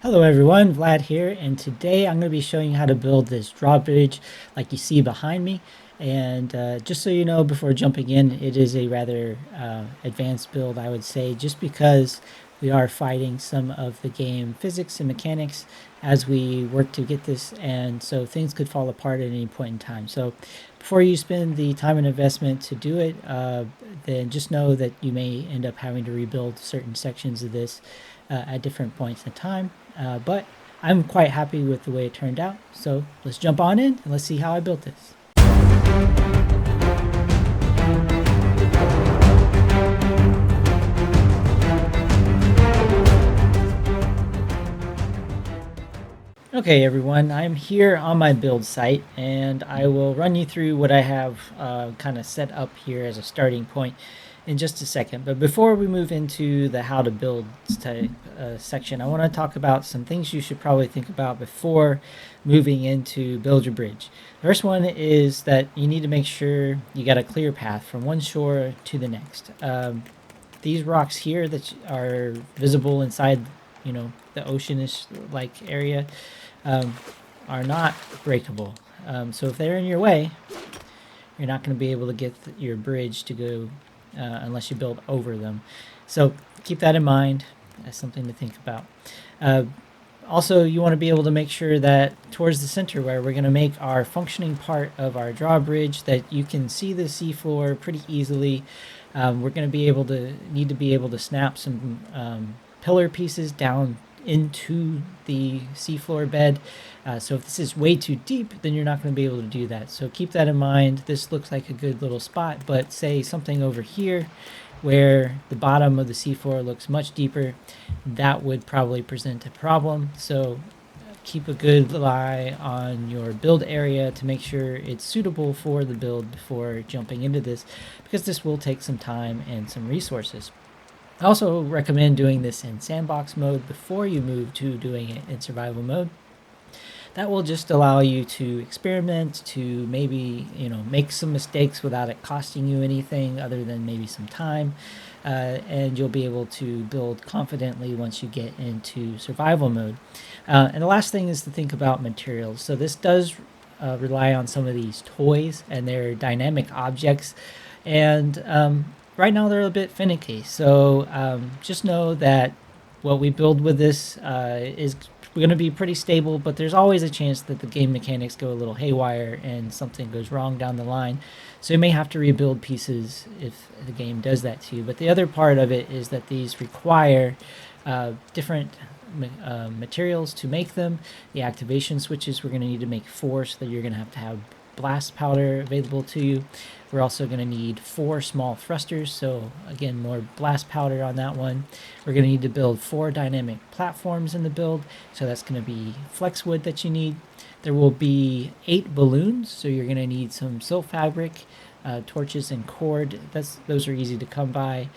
Hello everyone, Vlad here, and today I'm going to be showing you how to build this drawbridge like you see behind me. And just so you know, before jumping in, it is a rather advanced build, I would say, just because we are fighting some of the game physics and mechanics as we work to get this, and so things could fall apart at any point in time. So before you spend the time and investment to do it, then just know that you may end up having to rebuild certain sections of this at different points in time. But I'm quite happy with the way it turned out. So let's jump on in and let's see how I built this. Okay, everyone, I'm here on my build site and I will run you through what I have kind of set up here as a starting point in just a second. But before we move into the how to build section, I want to talk about some things you should probably think about before moving into build your bridge. The first one is that you need to make sure you got a clear path from one shore to the next. These rocks here that are visible inside, the oceanish like area, um, are not breakable. So if they're in your way, you're not going to be able to get your bridge to go unless you build over them. So keep that in mind. That's something to think about. Uh, Also, you want to be able to make sure that towards the center where we're going to make our functioning part of our drawbridge, that you can see the seafloor pretty easily. We're going to need to be able to snap some pillar pieces down into the seafloor bed. So if this is way too deep, then you're not going to be able to do that. So keep that in mind. This looks like a good little spot, but say something over here where the bottom of the seafloor looks much deeper, that would probably present a problem. So keep a good eye on your build area to make sure it's suitable for the build before jumping into this, because this will take some time and some resources. I also recommend doing this in sandbox mode before you move to doing it in survival mode. That will just allow you to experiment, to maybe make some mistakes without it costing you anything other than maybe some time, and you'll be able to build confidently once you get into survival mode. And the last thing is to think about materials. So this does rely on some of these toys and their dynamic objects, and right now they're a bit finicky. So just know that what we build with this is going to be pretty stable, but there's always a chance that the game mechanics go a little haywire and something goes wrong down the line. So you may have to rebuild pieces if the game does that to you. But the other part of it is that these require different materials to make them. The activation switches, we're going to need to make 4, so that you're going to have blast powder available to you. We're also going to need 4 small thrusters, so again, more blast powder on that one. We're going to need to build 4 dynamic platforms in the build, so that's going to be flex wood that you need. There will be 8 balloons, so you're going to need some silk fabric, torches, and cord. Those are easy to come by.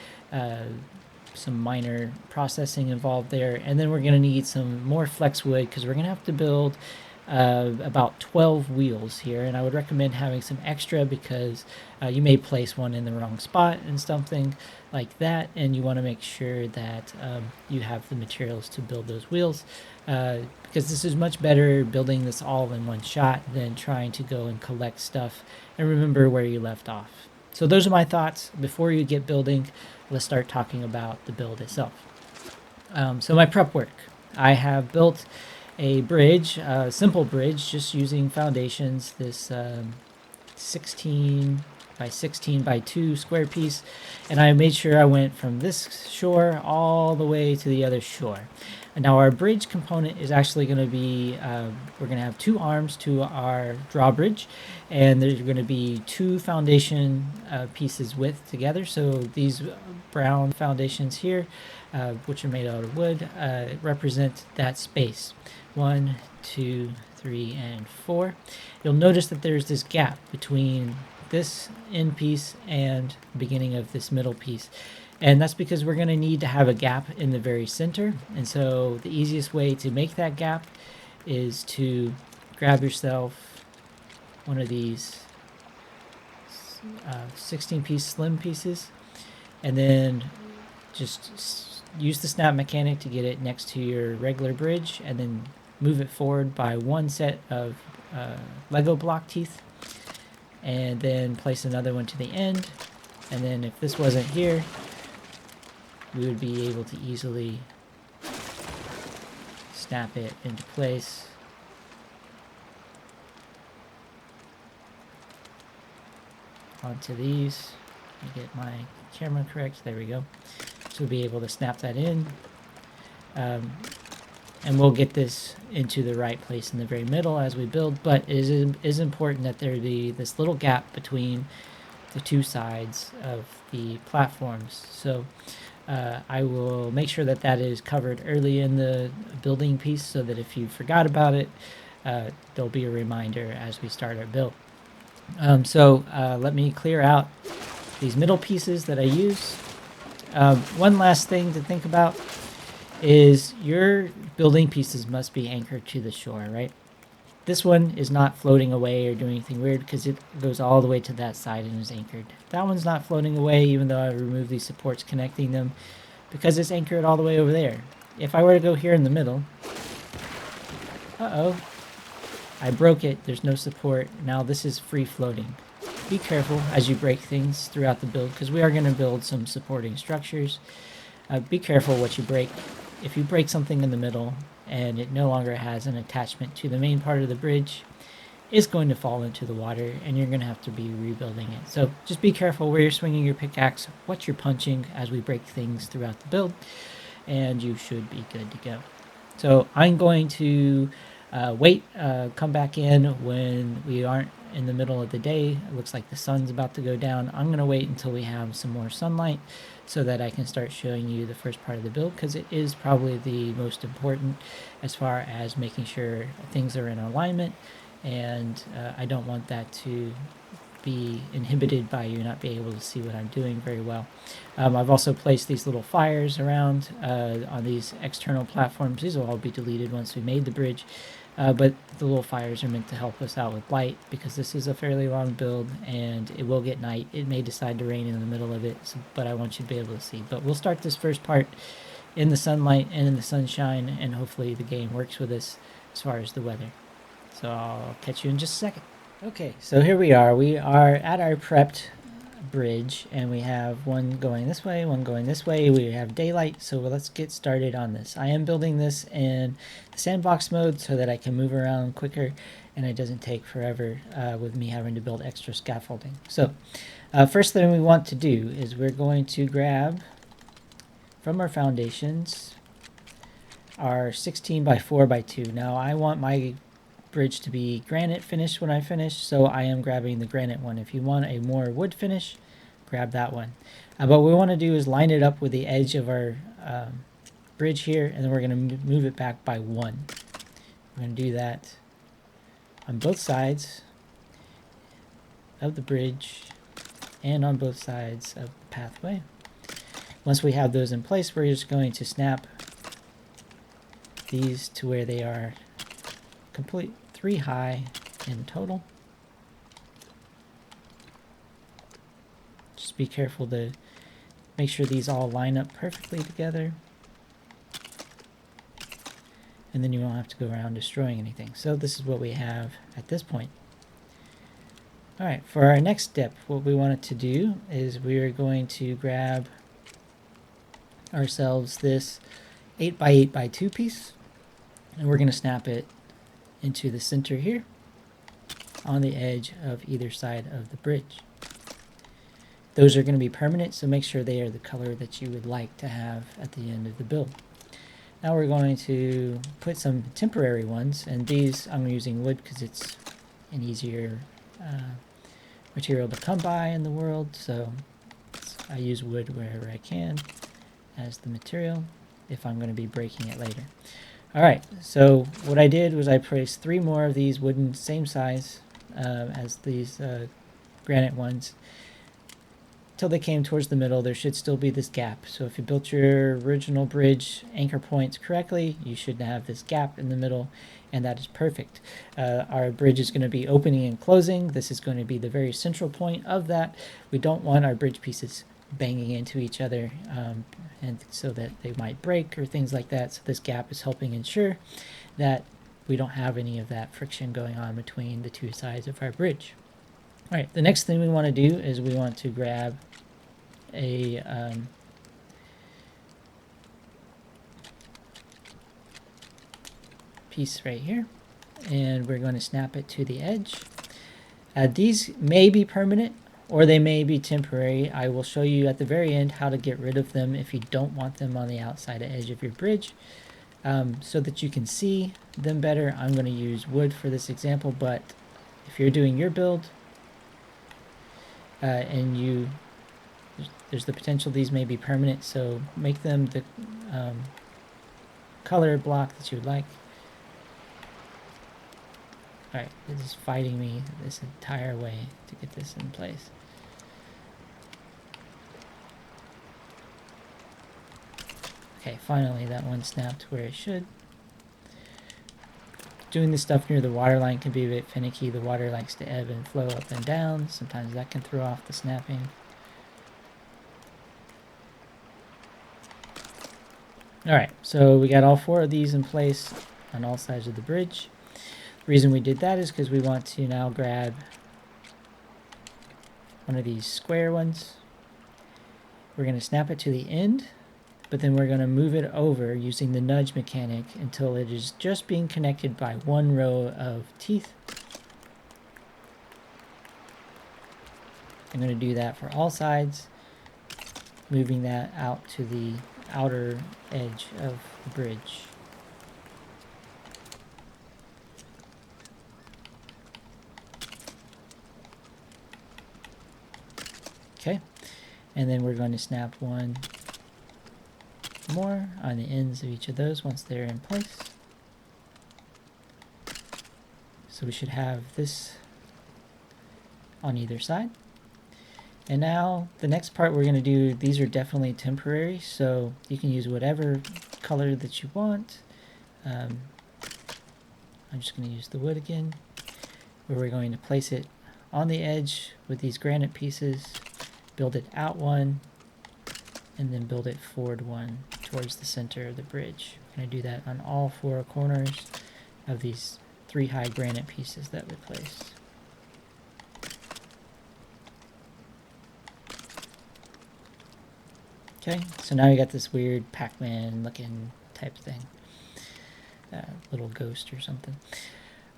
Some minor processing involved there, and then we're going to need some more flex wood because we're going to have to build about 12 wheels here, and I would recommend having some extra because you may place one in the wrong spot and something like that, and you want to make sure that you have the materials to build those wheels, because this is much better building this all in one shot than trying to go and collect stuff and remember where you left off. So those are my thoughts before you get building. Let's start talking about the build itself. So my prep work, I have built a bridge, a simple bridge, just using foundations, this 16 by 16 by 2 square piece, and I made sure I went from this shore all the way to the other shore. And now our bridge component is actually going to be, we're going to have 2 arms to our drawbridge, and there's going to be 2 foundation pieces width together. So these brown foundations here, which are made out of wood, represent that space. 1, 2, 3, and 4. You'll notice that there's this gap between this end piece and the beginning of this middle piece. And that's because we're going to need to have a gap in the very center. And so the easiest way to make that gap is to grab yourself one of these 16-piece slim pieces, and then just use the snap mechanic to get it next to your regular bridge, and then move it forward by one set of Lego block teeth, and then place another one to the end. And then if this wasn't here, we would be able to easily snap it into place. Onto these. Let me get my camera correct. There we go. So we'll be able to snap that in. And we'll get this into the right place in the very middle as we build, but it is important that there be this little gap between the two sides of the platforms. So I will make sure that that is covered early in the building piece, so that if you forgot about it, there'll be a reminder as we start our build. Let me clear out these middle pieces that I use. One last thing to think about is your building pieces must be anchored to the shore, right? This one is not floating away or doing anything weird because it goes all the way to that side and is anchored. That one's not floating away, even though I removed these supports connecting them, because it's anchored all the way over there. If I were to go here in the middle, I broke it. There's no support. Now this is free floating. Be careful as you break things throughout the build, because we are going to build some supporting structures. Be careful what you break. If you break something in the middle and it no longer has an attachment to the main part of the bridge, it's going to fall into the water and you're going to have to be rebuilding it. So just be careful where you're swinging your pickaxe, what you're punching as we break things throughout the build, and you should be good to go. So I'm going to come back in when we aren't in the middle of the day. It looks like the sun's about to go down. I'm going to wait until we have some more sunlight so that I can start showing you the first part of the build, because it is probably the most important as far as making sure things are in alignment, and I don't want that to be inhibited by you not being able to see what I'm doing very well. I've also placed these little fires around on these external platforms. These will all be deleted once we made the bridge. But the little fires are meant to help us out with light, because this is a fairly long build and it will get night. It may decide to rain in the middle of it, but I want you to be able to see. But we'll start this first part in the sunlight and in the sunshine, and hopefully the game works with us as far as the weather. So I'll catch you in just a second. Okay, so here we are. We are at our prepped bridge, and we have one going this way, one going this way. We have daylight, so let's get started on this. I am building this in the sandbox mode so that I can move around quicker and it doesn't take forever with me having to build extra scaffolding. So first thing we want to do is we're going to grab from our foundations our 16 by 4 by 2. Now I want my bridge to be granite finish when I finish, so I am grabbing the granite one. If you want a more wood finish, grab that one. But what we want to do is line it up with the edge of our bridge here, and then we're going to move it back by 1. We're going to do that on both sides of the bridge and on both sides of the pathway. Once we have those in place, we're just going to snap these to where they are complete 3 high in total. Just be careful to make sure these all line up perfectly together, and then you won't have to go around destroying anything. So this is what we have at this point. Alright, for our next step, what we wanted to do is we are going to grab ourselves this 8 by 8 by 2 piece, and we're going to snap it into the center here on the edge of either side of the bridge. Those are going to be permanent, so make sure they are the color that you would like to have at the end of the build. Now we're going to put some temporary ones, and these I'm using wood because it's an easier material to come by in the world, so I use wood wherever I can as the material if I'm going to be breaking it later. Alright, so what I did was I placed 3 more of these wooden, same size as these granite ones. Till they came towards the middle, there should still be this gap. So if you built your original bridge anchor points correctly, you should have this gap in the middle, and that is perfect. Our bridge is going to be opening and closing. This is going to be the very central point of that. We don't want our bridge pieces banging into each other, and so that they might break or things like that. So this gap is helping ensure that we don't have any of that friction going on between the two sides of our bridge. All right, the next thing we want to do is we want to grab a piece right here, and we're going to snap it to the edge. These may be permanent or they may be temporary. I will show you at the very end how to get rid of them if you don't want them on the outside edge of your bridge. So that you can see them better, I'm going to use wood for this example, but if you're doing your build and there's the potential these may be permanent, so make them the color block that you would like. Alright, this is fighting me this entire way to get this in place. Okay, finally that one snapped where it should. Doing this stuff near the water line can be a bit finicky. The water likes to ebb and flow up and down. Sometimes that can throw off the snapping. Alright, so we got all 4 of these in place on all sides of the bridge. The reason we did that is because we want to now grab one of these square ones. We're going to snap it to the end, but then we're going to move it over using the nudge mechanic until it is just being connected by one row of teeth. I'm going to do that for all sides, moving that out to the outer edge of the bridge. Okay, and then we're going to snap one more on the ends of each of those once they're in place. So we should have this on either side. And now the next part we're going to do, these are definitely temporary, so you can use whatever color that you want. I'm just going to use the wood again, where we're going to place it on the edge with these granite pieces, build it out one, and then build it forward one towards the center of the bridge. I'm going to do that on all 4 corners of these 3 high granite pieces that we placed. Okay, so now you got this weird Pac-Man looking type thing. Little ghost or something.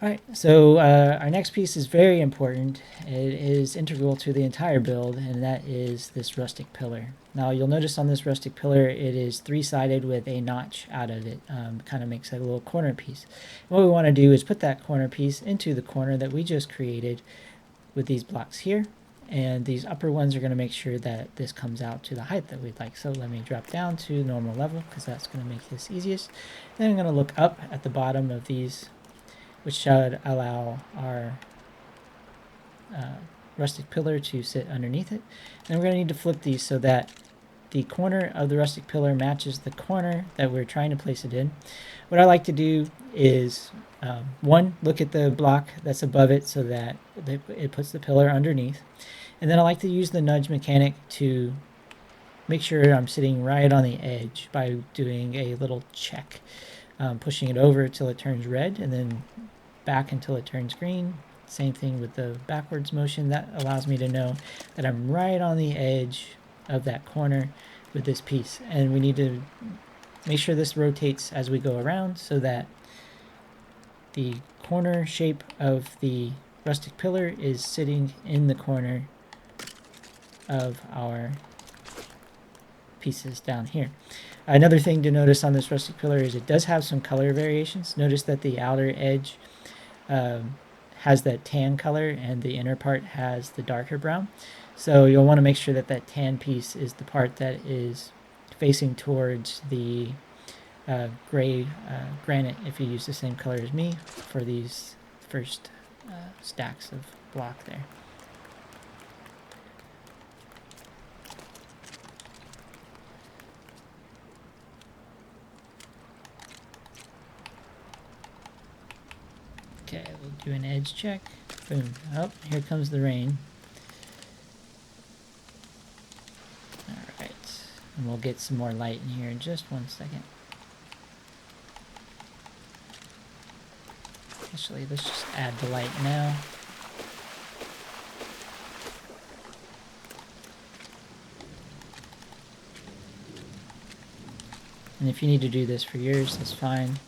Alright, so our next piece is very important. It is integral to the entire build, and that is this rustic pillar. Now you'll notice on this rustic pillar it is 3-sided with a notch out of it. Kind of makes it a little corner piece. And what we want to do is put that corner piece into the corner that we just created with these blocks here. And these upper ones are going to make sure that this comes out to the height that we'd like. So let me drop down to normal level because that's going to make this easiest. Then I'm going to look up at the bottom of these, which should allow our rustic pillar to sit underneath it. And we're going to need to flip these so that the corner of the rustic pillar matches the corner that we're trying to place it in. What I like to do is, one, look at the block that's above it so that it puts the pillar underneath. And then I like to use the nudge mechanic to make sure I'm sitting right on the edge by doing a little check. Pushing it over till it turns red and then back until it turns green. Same thing with the backwards motion. That allows me to know that I'm right on the edge of that corner with this piece. And we need to make sure this rotates as we go around so that the corner shape of the rustic pillar is sitting in the corner of our pieces down here. Another thing to notice on this rustic pillar is it does have some color variations. Notice that the outer edge has that tan color and the inner part has the darker brown. So you'll want to make sure that that tan piece is the part that is facing towards the gray granite if you use the same color as me for these first stacks of block there. Okay, we'll do an edge check. Boom. Oh, here comes the rain. And we'll get some more light in here in just 1 second. Actually, let's just add the light now. And if you need to do this for yours, that's fine.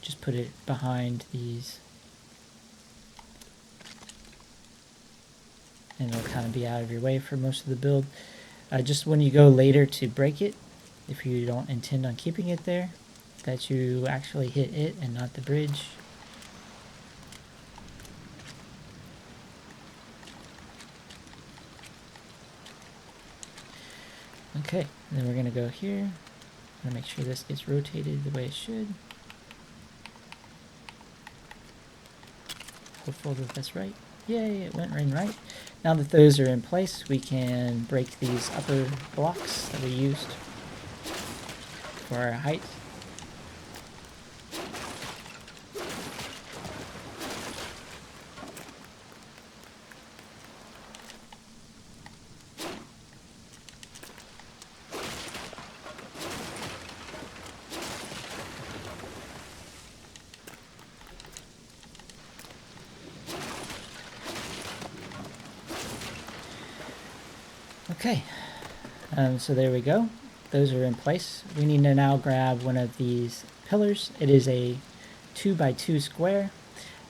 Just put it behind these. And it'll kind of be out of your way for most of the build. Just when you go later to break it, if you don't intend on keeping it there, that you actually hit it and not the bridge. Okay, and then we're going to go here. I'm going to make sure this gets rotated the way it should. Hopeful that that's right. Yay, it went right. Now that those are in place, we can break these upper blocks that we used for our height. Okay, so there we go. Those are in place. We need to now grab one of these pillars. It is a 2x2 square.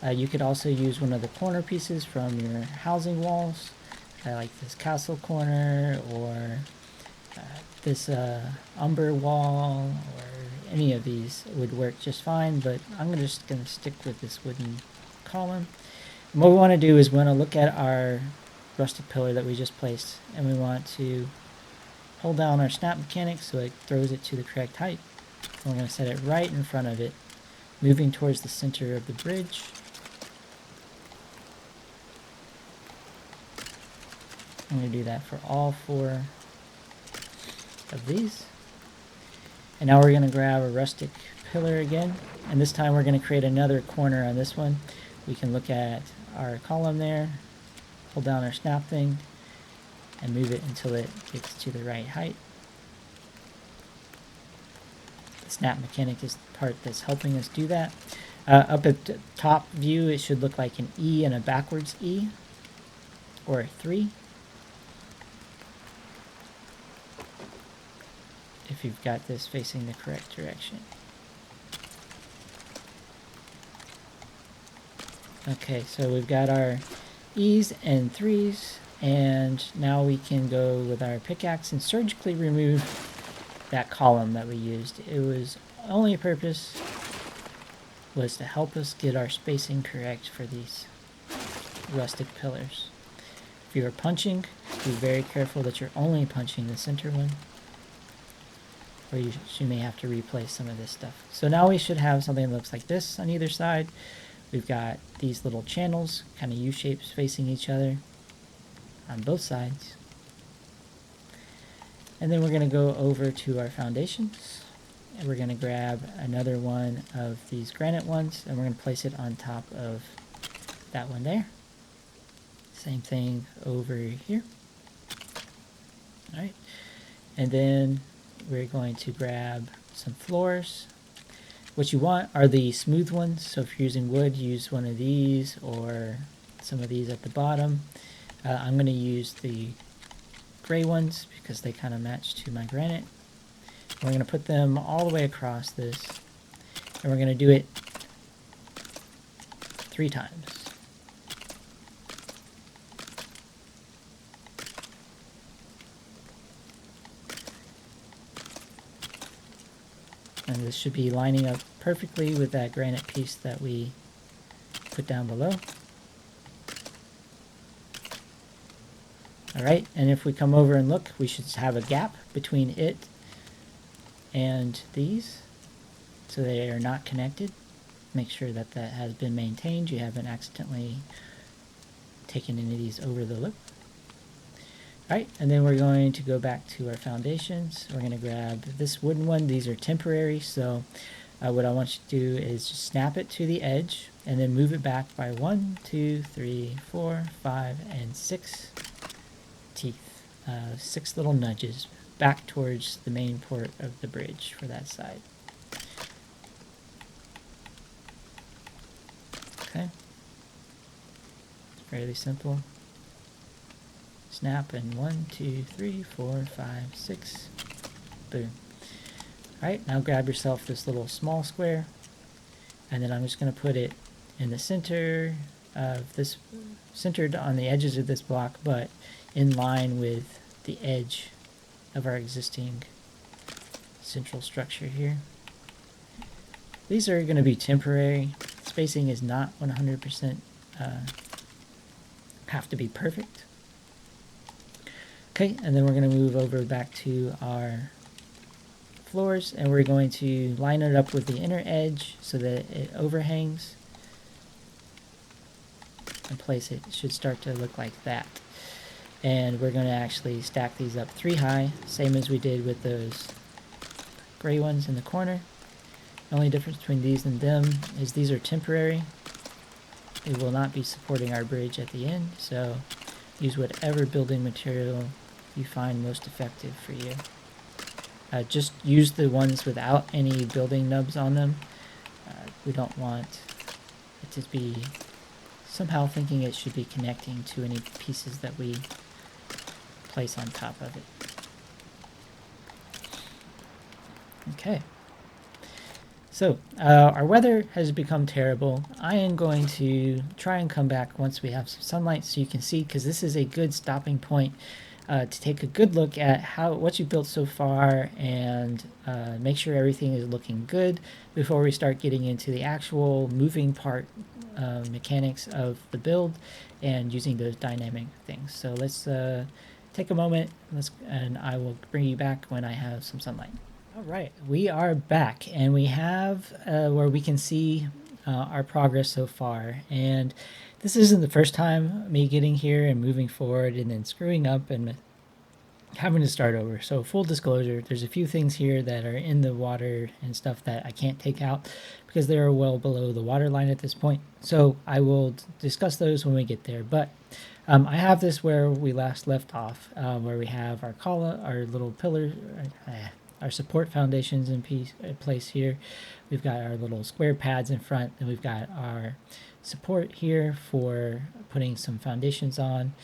You could also use one of the corner pieces from your housing walls, like this castle corner or this umber wall, or any of these would work just fine, but I'm just going to stick with this wooden column. And what we want to do is we want to look at our rustic pillar that we just placed, and we want to hold down our snap mechanic so it throws it to the correct height. And we're going to set it right in front of it, moving towards the center of the bridge. I'm going to do that for all 4 of these. And now we're going to grab a rustic pillar again, and this time we're going to create another corner on this one. We can look at our column there, hold down our snap thing, and move it until it gets to the right height. The snap mechanic is the part that's helping us do that. Up at the top view, it should look like an E and a backwards E, or a 3. If you've got this facing the correct direction. Okay, so we've got our E's and 3's, and now we can go with our pickaxe and surgically remove that column that we used. It was only purpose was to help us get our spacing correct for these rustic pillars. If you are punching, be very careful that you're only punching the center one, or you may have to replace some of this stuff. So now we should have something that looks like this on either side. We've got these little channels, kind of U-shapes facing each other on both sides. And then we're going to go over to our foundations, and we're going to grab another one of these granite ones, and we're going to place it on top of that one there. Same thing over here. All right, and then we're going to grab some floors. What you want are the smooth ones, so if you're using wood, use one of these or some of these at the bottom. I'm going to use the gray ones because they kind of match to my granite. We're going to put them all the way across this, and we're going to do it 3 times. And this should be lining up perfectly with that granite piece that we put down below. Alright, and if we come over and look, we should have a gap between it and these, so they are not connected. Make sure that that has been maintained. You haven't accidentally taken any of these over the lip. Alright, and then we're going to go back to our foundations. We're going to grab this wooden one. These are temporary, so what I want you to do is just snap it to the edge and then move it back by 1, 2, 3, 4, 5, and 6 teeth. 6 little nudges back towards the main port of the bridge for that side. Okay. It's fairly simple. Snap and 1, 2, 3, 4, 5, 6. Boom. Alright, now grab yourself this little small square, and then I'm just going to put it in the center of this, centered on the edges of this block, but in line with the edge of our existing central structure here. These are going to be temporary. Spacing is not 100% have to be perfect. Okay, and then we're going to move over back to our floors, and we're going to line it up with the inner edge so that it overhangs and place it. It should start to look like that. And we're going to actually stack these up 3 high, same as we did with those gray ones in the corner. The only difference between these and them is these are temporary. They will not be supporting our bridge at the end, so use whatever building material you find most effective for you. Just use the ones without any building nubs on them. We don't want it to be somehow thinking it should be connecting to any pieces that we place on top of it. Okay. So, our weather has become terrible. I am going to try and come back once we have some sunlight so you can see, because this is a good stopping point to take a good look at what you built so far and make sure everything is looking good before we start getting into the actual moving part mechanics of the build and using those dynamic things. So let's take a moment, and I will bring you back when I have some sunlight. All right, we are back, and we have where we can see our progress so far. And this isn't the first time me getting here and moving forward and then screwing up and having to start over. So full disclosure, there's a few things here that are in the water and stuff that I can't take out because they are well below the water line at this point. So I will discuss those when we get there. But I have this where we last left off, where we have our our little pillar, our support foundations in place here. We've got our little square pads in front, and we've got our support here for putting some foundations on.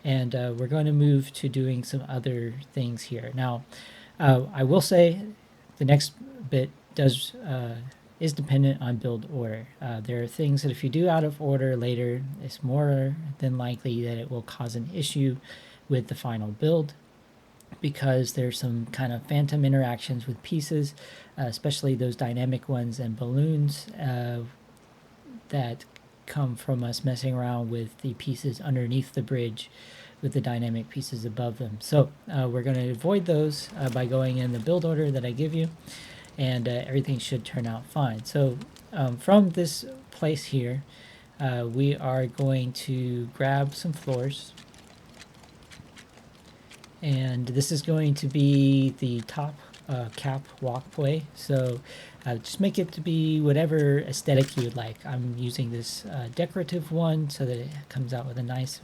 And we're going to move to doing some other things here. Now, I will say the next bit is dependent on build order. There are things that if you do out of order later, it's more than likely that it will cause an issue with the final build, because there's some kind of phantom interactions with pieces, especially those dynamic ones and balloons that come from us messing around with the pieces underneath the bridge with the dynamic pieces above them. So we're going to avoid those by going in the build order that I give you, and everything should turn out fine. So from this place here, we are going to grab some floors. And this is going to be the top cap walkway, so just make it to be whatever aesthetic you would like. I'm using this decorative one so that it comes out with a nice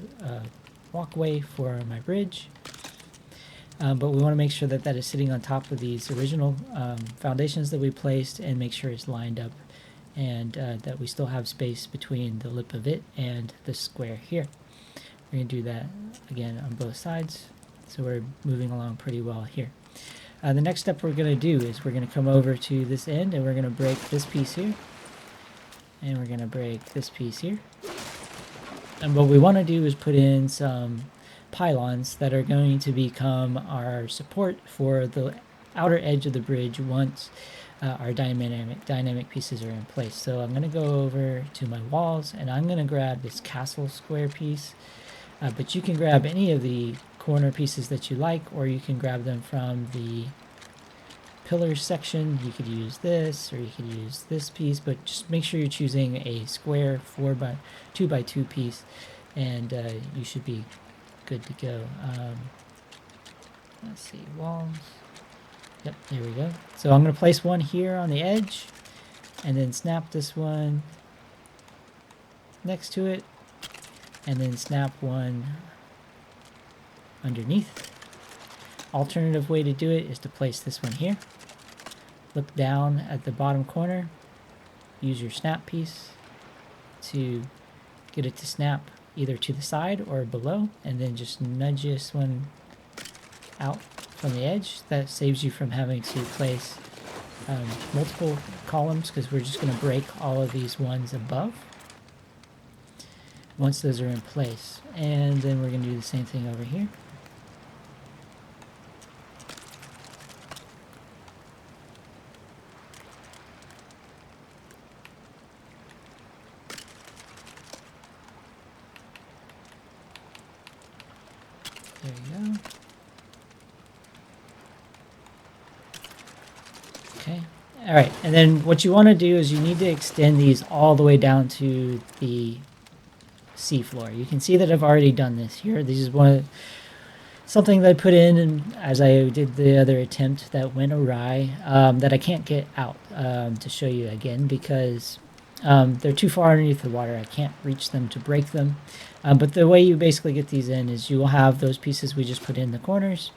walkway for my bridge, but we want to make sure that that is sitting on top of these original foundations that we placed, and make sure it's lined up, and that we still have space between the lip of it and the square here. We're going to do that again on both sides. So we're moving along pretty well here. The next step we're going to do is we're going to come over to this end, and we're going to break this piece here. And we're going to break this piece here. And what we want to do is put in some pylons that are going to become our support for the outer edge of the bridge once our dynamic pieces are in place. So I'm going to go over to my walls, and I'm going to grab this castle square piece. But you can grab any of the corner pieces that you like, or you can grab them from the pillars section. You could use this, or you could use this piece, but just make sure you're choosing a square 2x2 piece, and you should be good to go. Let's see, walls. Yep, there we go. So I'm going to place one here on the edge, and then snap this one next to it, and then snap one underneath. alternative way to do it is to place this one here. Look down at the bottom corner. Use your snap piece to get it to snap either to the side or below, and then just nudge this one out from the edge. That saves you from having to place multiple columns, because we're just going to break all of these ones above once those are in place. And then we're going to do the same thing over here. There you go. Okay. All right. And then what you want to do is you need to extend these all the way down to the seafloor. You can see that I've already done this here. This is something that I put in and as I did the other attempt that went awry, that I can't get out to show you again, because they're too far underneath the water. I can't reach them to break them. But the way you basically get these in is you will have those pieces we just put in the corners,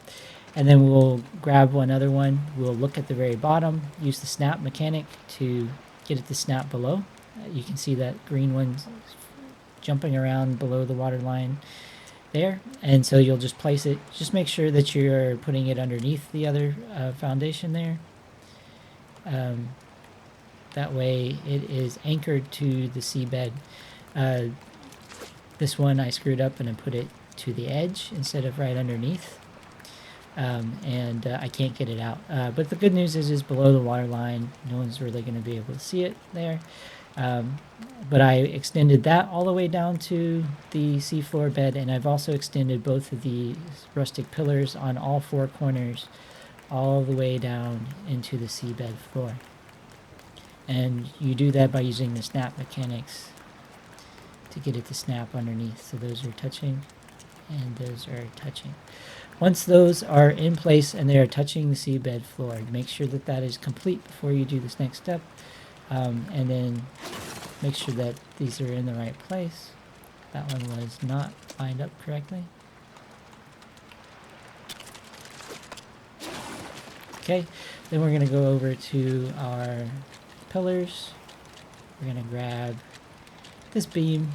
and then we'll grab one other one. We'll look at the very bottom, use the snap mechanic to get it to snap below. You can see that green one jumping around below the water line there. And so you'll just place it. Just make sure that you're putting it underneath the other foundation there. That way it is anchored to the seabed. This one I screwed up and I put it to the edge instead of right underneath. I can't get it out. But the good news is below the water line. No one's really going to be able to see it there. But I extended that all the way down to the seafloor bed, and I've also extended both of the rustic pillars on all four corners all the way down into the seabed floor. And you do that by using the snap mechanics to get it to snap underneath. So those are touching and those are touching. Once those are in place and they are touching the seabed floor, make sure that that is complete before you do this next step. And then make sure that these are in the right place. That one was not lined up correctly. Okay, then we're going to go over to our pillars. We're going to grab this beam.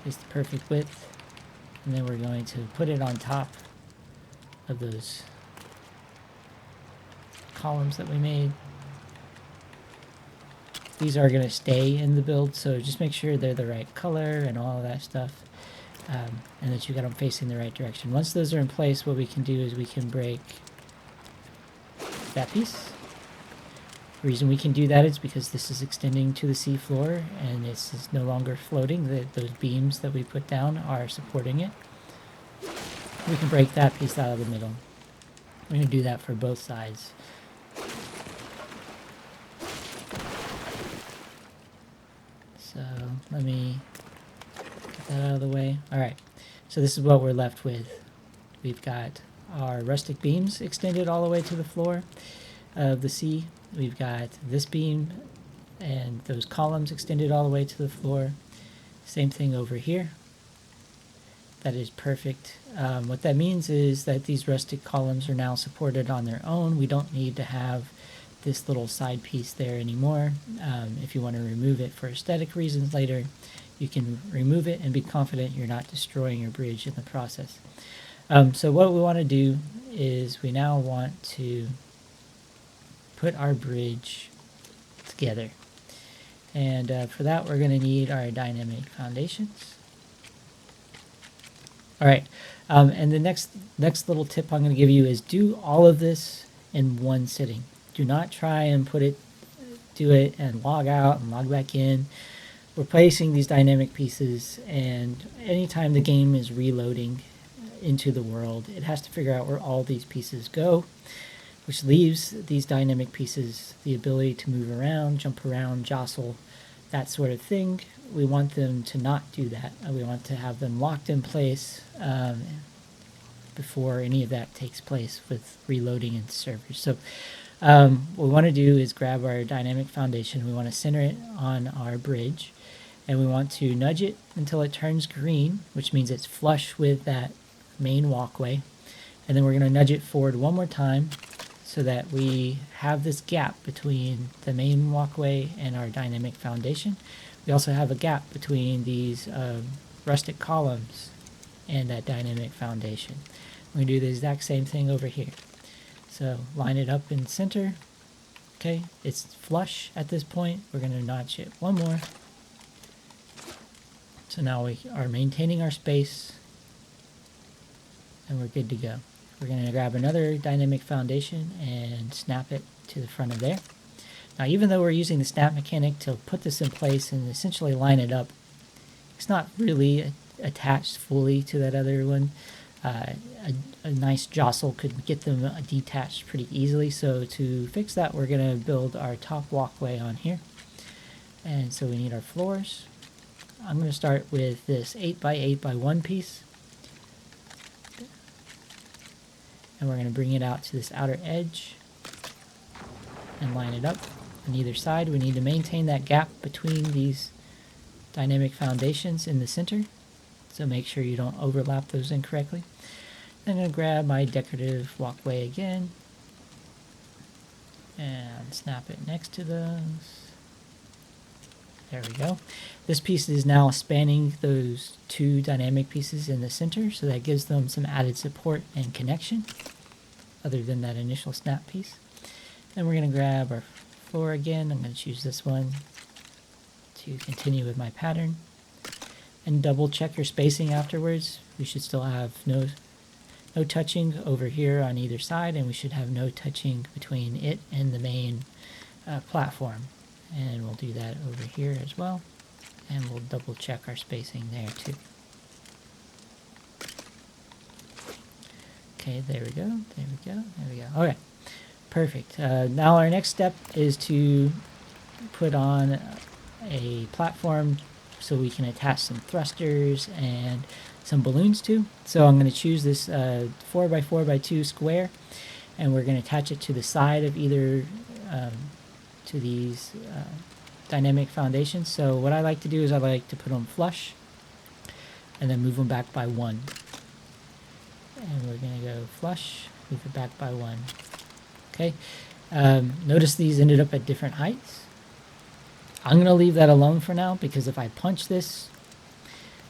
It's the perfect width. And then we're going to put it on top of those columns that we made. These are going to stay in the build, so just make sure they're the right color and all of that stuff, and that you got them facing the right direction. Once those are in place, what we can do is we can break that piece. The reason we can do that is because this is extending to the seafloor and this is no longer floating. Those beams that we put down are supporting it. We can break that piece out of the middle. We're going to do that for both sides. So let me get that out of the way. All right, so this is what we're left with. We've got our rustic beams extended all the way to the floor of the sea. We've got this beam and those columns extended all the way to the floor. Same thing over here. That is perfect. What that means is that these rustic columns are now supported on their own. We don't need to have this little side piece there anymore. If you want to remove it for aesthetic reasons later, you can remove it and be confident you're not destroying your bridge in the process. So what we want to do is we now want to put our bridge together. And for that, we're going to need our dynamic foundations. All right, and the next little tip I'm going to give you is do all of this in one sitting. Do not try and do it and log out and log back in. We're placing these dynamic pieces, and anytime the game is reloading into the world, it has to figure out where all these pieces go, which leaves these dynamic pieces the ability to move around, jump around, jostle, that sort of thing. We want them to not do that. We want to have them locked in place before any of that takes place with reloading into servers. So what we want to do is grab our dynamic foundation. We want to center it on our bridge, and we want to nudge it until it turns green, which means it's flush with that main walkway. And then we're going to nudge it forward one more time so that we have this gap between the main walkway and our dynamic foundation. We also have a gap between these rustic columns and that dynamic foundation. We're going to do the exact same thing over here. So line it up in center. Okay, it's flush at this point. We're going to notch it one more. So now we are maintaining our space and we're good to go. We're going to grab another dynamic foundation and snap it to the front of there. Now, even though we're using the snap mechanic to put this in place and essentially line it up, it's not really attached fully to that other one. A nice jostle could get them detached pretty easily. So to fix that, we're going to build our top walkway on here. And so we need our floors. I'm going to start with this 8x8x1 piece. And we're going to bring it out to this outer edge and line it up on either side. We need to maintain that gap between these dynamic foundations in the center. So make sure you don't overlap those incorrectly. I'm going to grab my decorative walkway again and snap it next to those. There we go. This piece is now spanning those two dynamic pieces in the center, so that gives them some added support and connection other than that initial snap piece. Then we're going to grab our floor again. I'm going to choose this one to continue with my pattern. And double check your spacing afterwards. We should still have no touching over here on either side, and we should have no touching between it and the main platform. And we'll do that over here as well. And we'll double check our spacing there too. Okay, there we go, there we go, there we go. Okay, perfect. Now our next step is to put on a platform so we can attach some thrusters and some balloons to. So I'm going to choose this 4x4x2 square, and we're going to attach it to the side of either to these dynamic foundations. So what I like to do is I like to put them flush and then move them back by one. And we're going to go flush, move it back by one. Okay. Notice these ended up at different heights. I'm going to leave that alone for now, because if I punch this,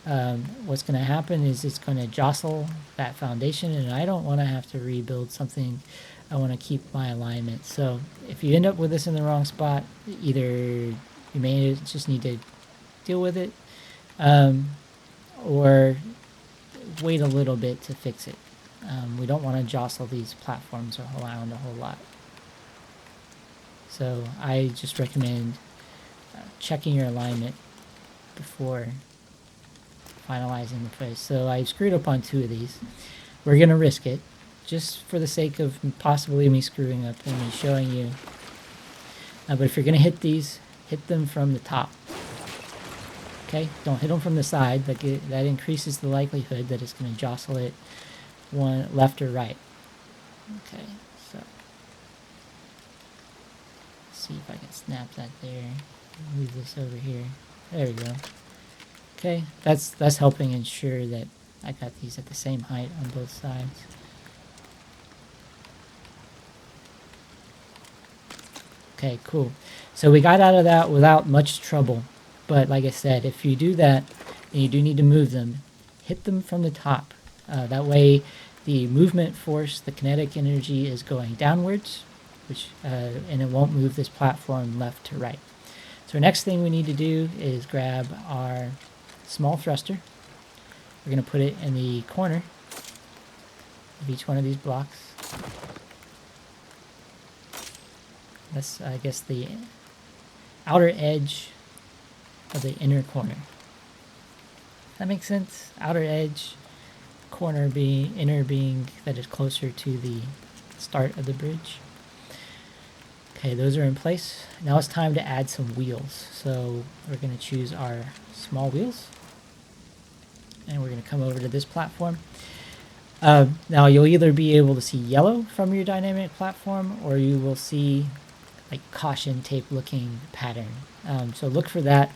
what's going to happen is it's going to jostle that foundation, and I don't want to have to rebuild something. I want to keep my alignment. So if you end up with this in the wrong spot, either you may just need to deal with it, or wait a little bit to fix it. We don't want to jostle these platforms around a whole lot. So I just recommend checking your alignment before finalizing the place. So I screwed up on two of these. We're going to risk it, just for the sake of possibly me screwing up and me showing you. But if you're going to hit these, hit them from the top. Okay, don't hit them from the side. That increases the likelihood that it's going to jostle it one left or right. Okay, so let's see if I can snap that there. Move this over here. There we go. Okay, that's helping ensure that I got these at the same height on both sides. Okay, cool. So we got out of that without much trouble. But like I said, if you do that and you do need to move them, hit them from the top. That way the movement force, the kinetic energy is going downwards, and it won't move this platform left to right. So next thing we need to do is grab our small thruster. We're going to put it in the corner of each one of these blocks. That's, I guess, the outer edge of the inner corner. That makes sense? Outer edge, corner being, inner being that is closer to the start of the bridge. Okay, those are in place. Now it's time to add some wheels. So we're going to choose our small wheels. And we're going to come over to this platform. Now you'll either be able to see yellow from your dynamic platform, or you will see like caution tape looking pattern. So look for that,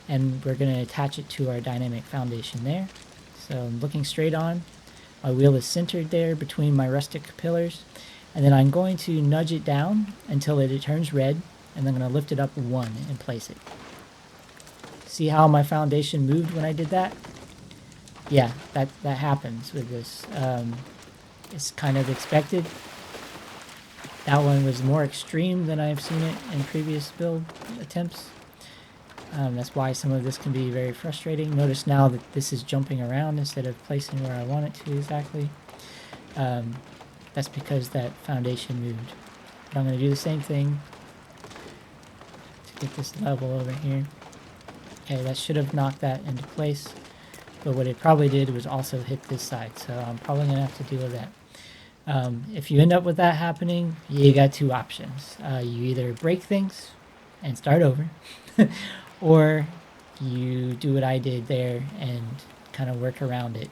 and we're going to attach it to our dynamic foundation there. So I'm looking straight on. My wheel is centered there between my rustic pillars. And then I'm going to nudge it down until it turns red. And then I'm going to lift it up 1 and place it. See how my foundation moved when I did that? Yeah, that happens with this. It's kind of expected. That one was more extreme than I've seen it in previous build attempts. That's why some of this can be very frustrating. Notice now that this is jumping around instead of placing where I want it to exactly. That's because that foundation moved. But I'm going to do the same thing to get this level over here. Okay, that should have knocked that into place. But what it probably did was also hit this side. So I'm probably going to have to deal with that. If you end up with that happening, you got 2 options. You either break things and start over, or you do what I did there and kind of work around it.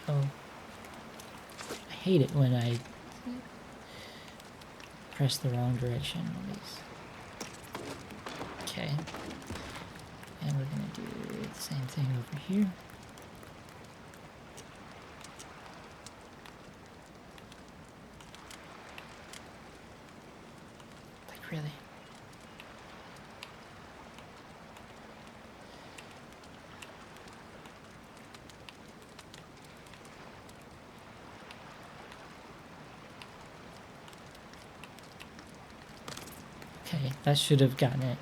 Oh, I hate it when I press the wrong direction on these. Okay, and we're going to do the same thing over here. Really? Okay, that should have gotten it.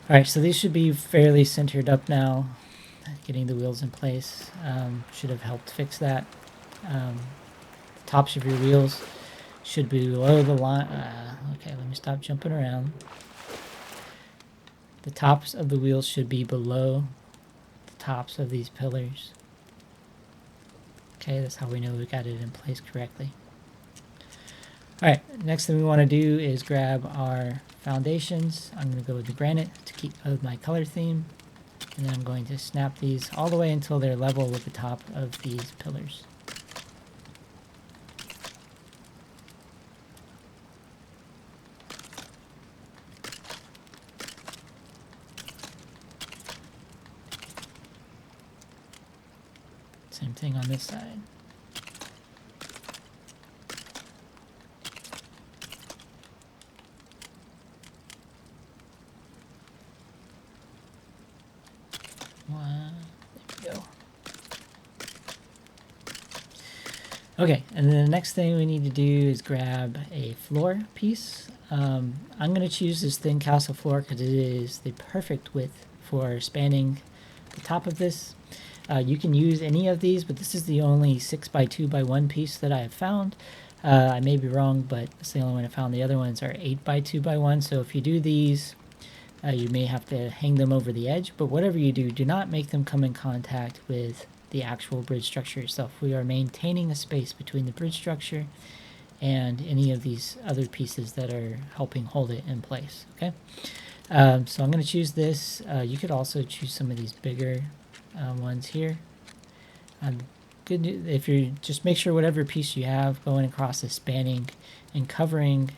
Alright, so these should be fairly centered up now. Getting the wheels in place should have helped fix that. Tops of your wheels should be below the line. Okay, let me stop jumping around. The tops of the wheels should be below the tops of these pillars. Okay, that's how we know we got it in place correctly. Alright, next thing we want to do is grab our foundations. I'm going to go with the granite to keep with my color theme. And then I'm going to snap these all the way until they're level with the top of these pillars. Same thing on this side. One, there we go. Okay, and then the next thing we need to do is grab a floor piece. I'm going to choose this thin castle floor because it is the perfect width for spanning the top of this. You can use any of these, but this is the only 6x2x1 piece that I have found. I may be wrong, but it's the only one I found. The other ones are 8x2x1, so if you do these, you may have to hang them over the edge, but whatever you do, do not make them come in contact with the actual bridge structure itself. We are maintaining a space between the bridge structure and any of these other pieces that are helping hold it in place. Okay, so I'm going to choose this. You could also choose some of these bigger ones here. Good if you just make sure whatever piece you have going across is spanning and covering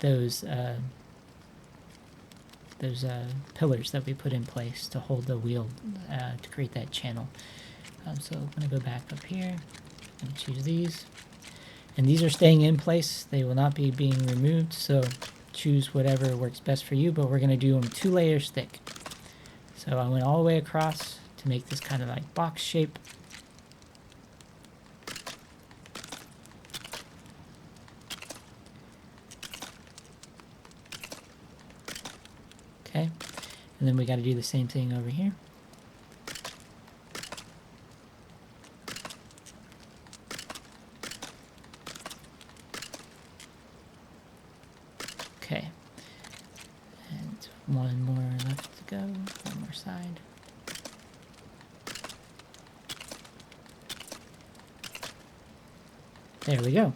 those pillars that we put in place to hold the wheel to create that channel. So I'm going to go back up here and choose these. And these are staying in place. They will not be being removed, so choose whatever works best for you, but we're going to do them 2 layers thick. So I went all the way across to make this kind of like box shape. Okay, and then we got to do the same thing over here. Okay, and one more left to go, one more side. There we go.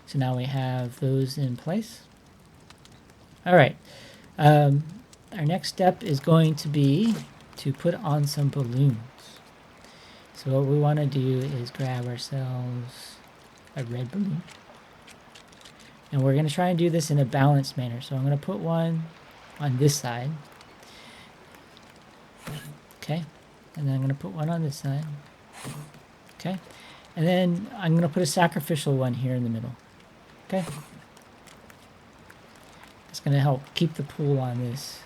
So now we have those in place. All right. Our next step is going to be to put on some balloons. So what we want to do is grab ourselves a red balloon. And we're going to try and do this in a balanced manner. So I'm going to put one on this side. Okay, and then I'm going to put one on this side. Okay, and then I'm going to put a sacrificial one here in the middle. Okay, it's going to help keep the pool on this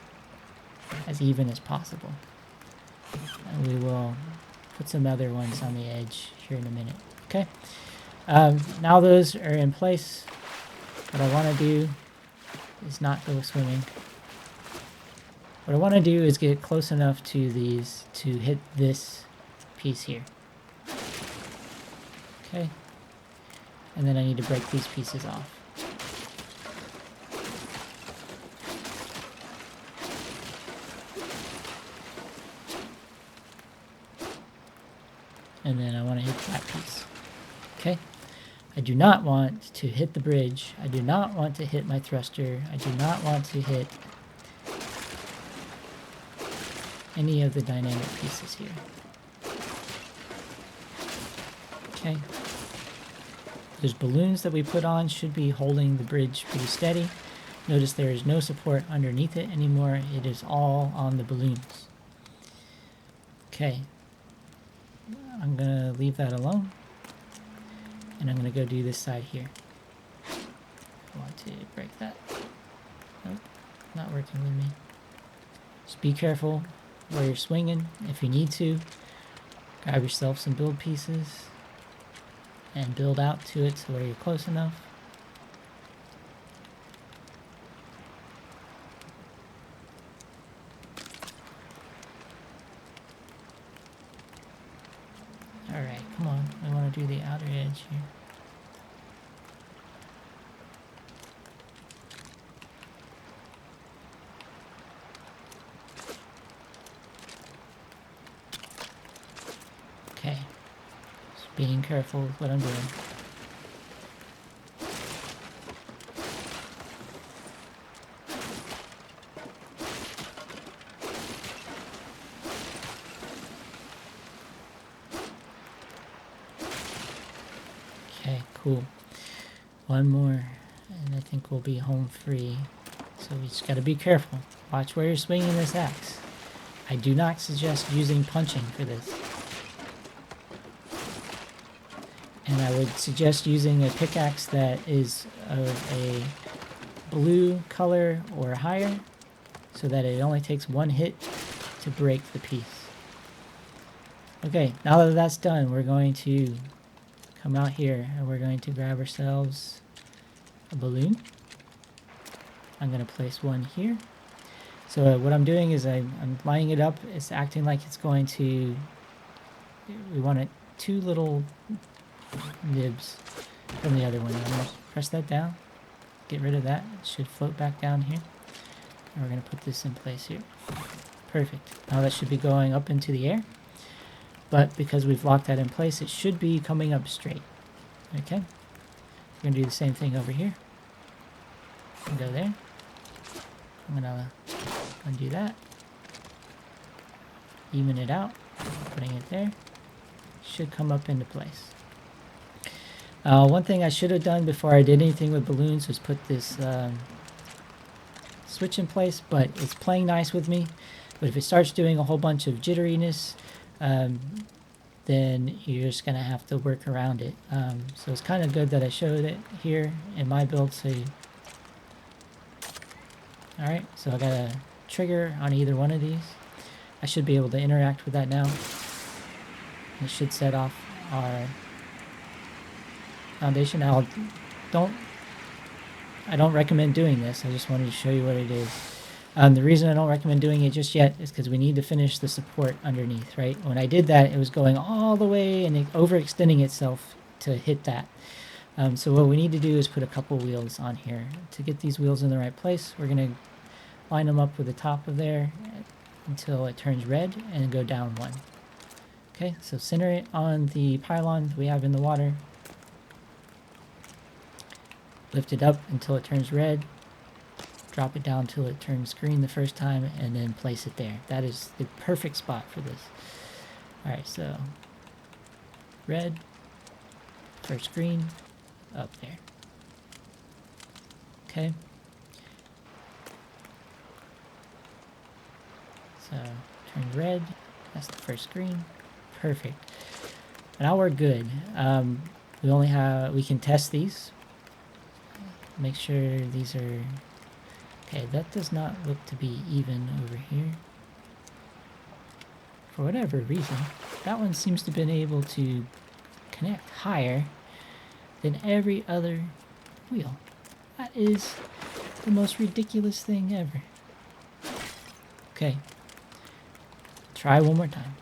as even as possible. And we will put some other ones on the edge here in a minute. Okay, now those are in place. What I want to do is not go swimming. What I want to do is get close enough to these to hit this piece here. Okay, and then I need to break these pieces off. And then I want to hit that piece. Okay, I do not want to hit the bridge. I do not want to hit my thruster. I do not want to hit any of the dynamic pieces here. Okay. Those balloons that we put on should be holding the bridge pretty steady. Notice there is no support underneath it anymore. It is all on the balloons. Okay. I'm going to leave that alone. And I'm going to go do this side here. I want to break that. Nope, not working with me. Just be careful where you're swinging. If you need to, grab yourself some build pieces and build out to it to where you're close enough. Alright, come on. I want to do the outer edge here. Okay. Just being careful with what I'm doing. Okay, cool. One more, and I think we'll be home free. So we just gotta be careful. Watch where you're swinging this axe. I do not suggest using punching for this. And I would suggest using a pickaxe that is of a blue color or higher, so that it only takes one hit to break the piece. Okay, now that that's done, we're going to come out here and we're going to grab ourselves a balloon. I'm going to place one here. So what I'm doing is I'm lining it up. It's acting like it's going to, we want it two little nibs from the other one. I'm going to press that down, get rid of that. It should float back down here. And we're going to put this in place here. Perfect. Now that should be going up into the air. But because we've locked that in place, it should be coming up straight. Okay. We're going to do the same thing over here. Go there. I'm going to undo that. Even it out. Putting it there. Should come up into place. One thing I should have done before I did anything with balloons was put this switch in place, but it's playing nice with me. But if it starts doing a whole bunch of jitteriness, then you're just going to have to work around it. So it's kind of good that I showed it here in my build. So alright, so I got a trigger on either one of these. I should be able to interact with that now. It should set off our foundation. Now, I don't recommend doing this. I just wanted to show you what it is. The reason I don't recommend doing it just yet is because we need to finish the support underneath, right? When I did that, it was going all the way and overextending itself to hit that. So what we need to do is put a couple wheels on here. To get these wheels in the right place, we're going to line them up with the top of there until it turns red and go down one. Okay, so center it on the pylon we have in the water. Lift it up until it turns red. Drop it down until it turns green the first time, and then place it there. That is the perfect spot for this. Alright, so red, first green, up there. Okay. So turn red, That's the first screen. Perfect. Now we're good. We can test these. Make sure these are... Okay, that does not look to be even over here. For whatever reason, that one seems to have been able to connect higher than every other wheel. That is the most ridiculous thing ever. Okay. Try one more time.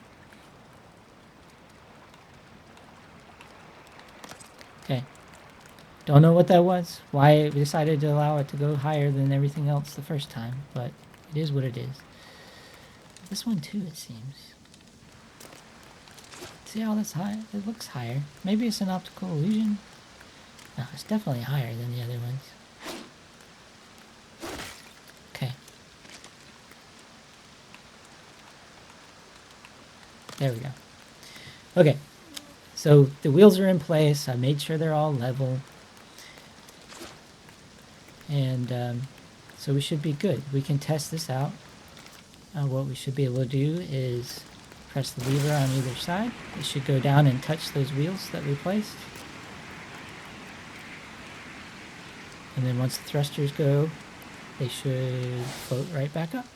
Okay. Don't know what that was, why we decided to allow it to go higher than everything else the first time, but it is what it is. This one too, it seems. See how that's high? It looks higher. Maybe it's an optical illusion? No, it's definitely higher than the other ones. Okay. There we go. Okay. So the wheels are in place. I made sure they're all level. And so we should be good. We can test this out. What we should be able to do is press the lever on either side. It should go down and touch those wheels that we placed. And then once the thrusters go, they should float right back up.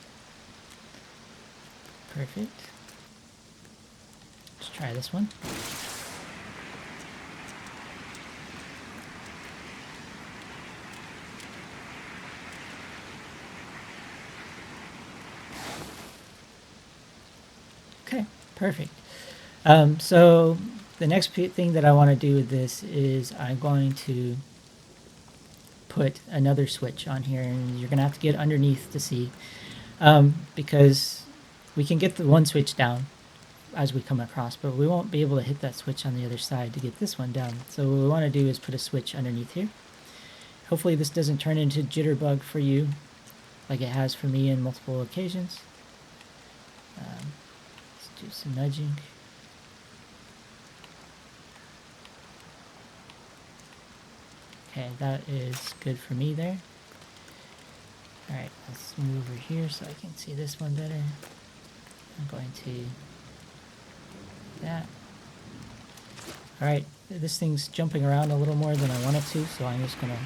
Perfect. Let's try this one. Okay, perfect. So the next thing that I want to do with this is I'm going to put another switch on here, and you're going to have to get underneath to see, because we can get the one switch down as we come across, but we won't be able to hit that switch on the other side to get this one down. So what we want to do is put a switch underneath here. Hopefully this doesn't turn into jitterbug for you like it has for me in multiple occasions. Let's do some nudging. Okay, that is good for me there. Alright, let's move over here so I can see this one better. I'm going to do that. Alright, this thing's jumping around a little more than I want it to, so I'm just going to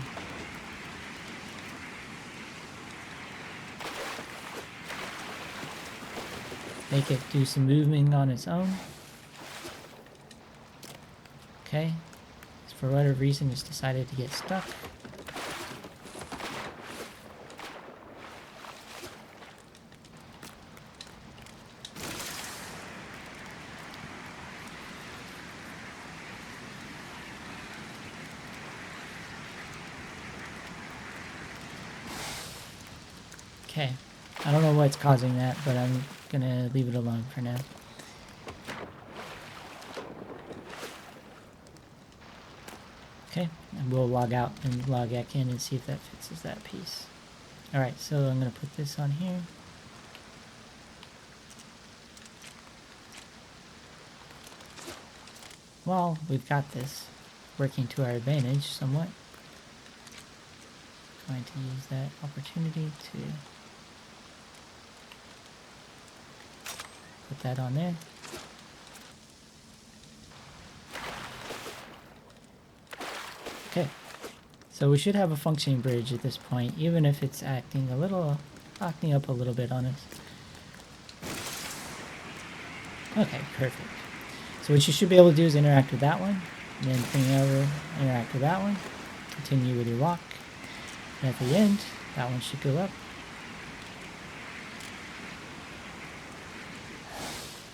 make it do some moving on its own. Okay. For whatever reason, it's decided to get stuck. Okay. I don't know what's causing that, but I'm gonna leave it alone for now. Okay, and we'll log out and log back in and see if that fixes that piece. Alright, so I'm going to put this on here. Well, we've got this working to our advantage somewhat. Going to use that opportunity to put that on there. Okay, so we should have a functioning bridge at this point, even if it's acting up a little bit on us. Okay, perfect. So what you should be able to do is interact with that one, and then bring it over, interact with that one, continue with your walk, and at the end, that one should go up.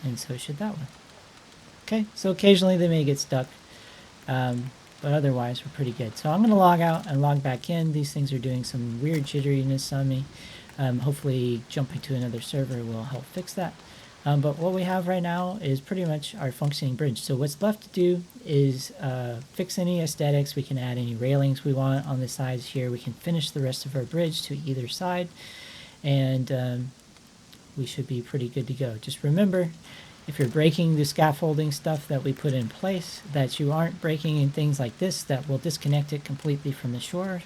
And so should that one. Okay, so occasionally they may get stuck. But otherwise we're pretty good. So I'm going to log out and log back in. These things are doing some weird jitteriness on me. Hopefully jumping to another server will help fix that. But what we have right now is pretty much our functioning bridge. So what's left to do is fix any aesthetics. We can add any railings we want on the sides here. We can finish the rest of our bridge to either side. And we should be pretty good to go. Just remember, if you're breaking the scaffolding stuff that we put in place, that you aren't breaking in things like this that will disconnect it completely from the shore.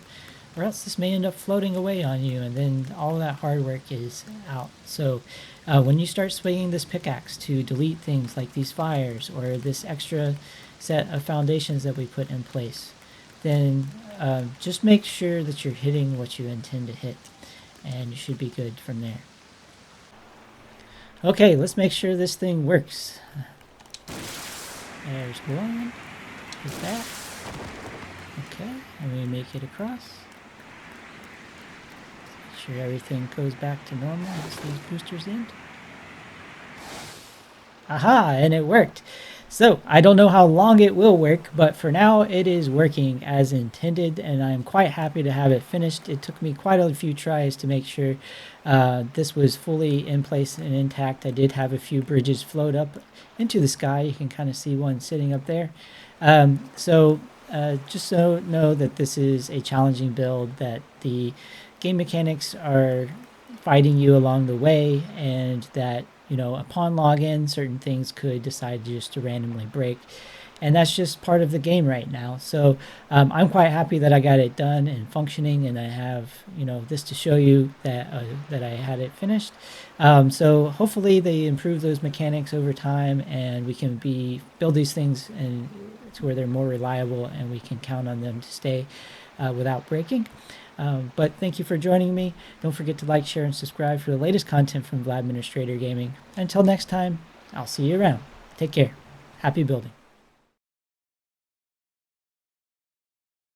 or else this may end up floating away on you, and then all that hard work is out. So when you start swinging this pickaxe to delete things like these fires or this extra set of foundations that we put in place, then just make sure that you're hitting what you intend to hit, and you should be good from there. Okay, let's make sure this thing works. There's one. Hit that. Okay, and we make it across. Make sure everything goes back to normal as these boosters end. Aha, and it worked. So I don't know how long it will work, but for now it is working as intended, and I'm quite happy to have it finished. It took me quite a few tries to make sure this was fully in place and intact. I did have a few bridges float up into the sky. You can kind of see one sitting up there. Just so know that this is a challenging build, that the game mechanics are fighting you along the way, and that upon login, certain things could decide just to randomly break, and that's just part of the game right now. So I'm quite happy that I got it done and functioning, and I have this to show you that that I had it finished. So hopefully they improve those mechanics over time, and we can build these things and to where they're more reliable, and we can count on them to stay without breaking. But thank you for joining me. Don't forget to like, share, and subscribe for the latest content from Vladministrator Gaming. Until next time, I'll see you around. Take care. Happy building.